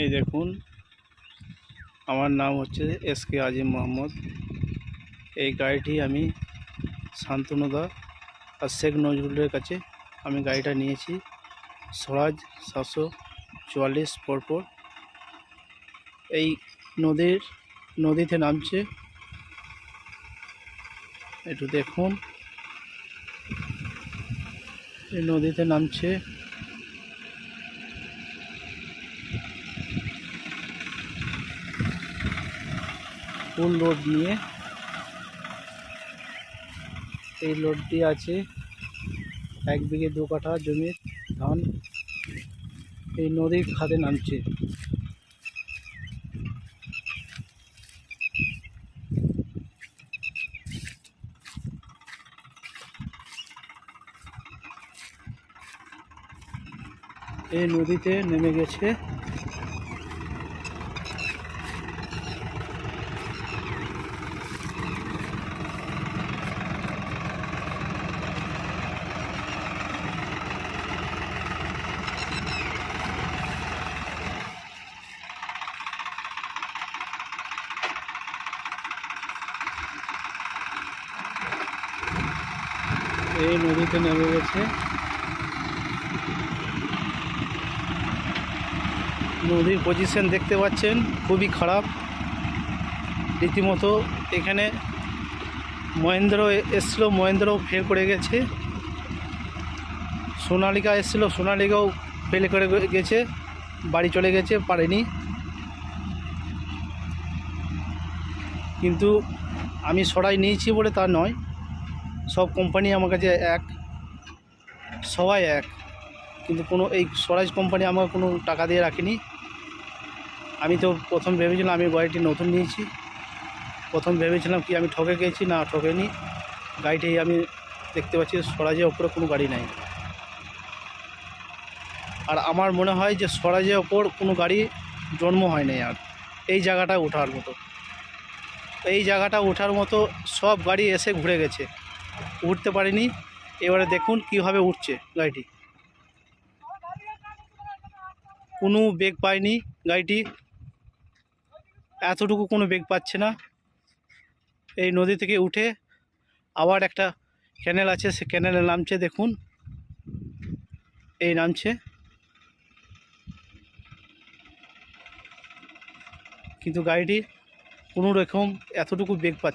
এই দেখুন, আমার নাম হচ্ছে এসকে আজিম মোহাম্মদ। এই গাড়িটি আমি শান্তনুদা আর শেখ নজরুলের কাছে আমি গাড়িটা নিয়েছি। স্বরাজ 744 পরপর এই নদীতে নামছে। একটু দেখুন, এই নদীতে নামছে। ফুল লোড নিয়ে এই লোডটি আছে 1 বিঘে 2 কাঠা জমির ধান এই নদীর খাদে নামছে। এই নদীতে নেমে গেছে। এই নদীতে নেমে গেছে। নদীর পজিশন দেখতে পাচ্ছেন, খুবই খারাপ রীতিমতো। এখানে মহেন্দ্র এসেছিলো, মহেন্দ্রও ফেল করে গেছে। সোনালিকা এসেছিলো, সোনালিকাও ফেল করে গেছে, বাড়ি চলে গেছে, পারেনি। কিন্তু আমি সরাই নিয়েছি বলে তা নয়, সব কোম্পানি আমার কাছে এক, সবাই এক। কিন্তু কোনো এই স্বরাজ কোম্পানি আমাকে কোনো টাকা দিয়ে রাখেনি। আমি তো প্রথম ভেবেছিলাম আমি গাড়িটি নতুন নিয়েছি, প্রথম ভেবেছিলাম কি আমি ঠকে গেছি, না ঠকেনি। গাড়িটি আমি দেখতে পাচ্ছি স্বরাজের ওপরে কোনো গাড়ি নাই। আর আমার মনে হয় যে স্বরাজের ওপর কোনো গাড়ি জন্ম হয় নাই আর এই জায়গাটা ওঠার মতো। এই জায়গাটা ওঠার মতো সব গাড়ি এসে ঘুরে গেছে, উঠতে পারেনি। এবারে দেখুন কীভাবে উঠছে গাড়িটি, কোনো বেগ পায়নি গাড়িটি, এতটুকু কোনো বেগ পাচ্ছে না। এই নদী থেকে উঠে আবার একটা ক্যানেল আছে, সে ক্যানেলে নামছে। দেখুন এই নামছে, কিন্তু গাড়িটি কোনো রকম এতটুকু বেগ পাচ্ছে।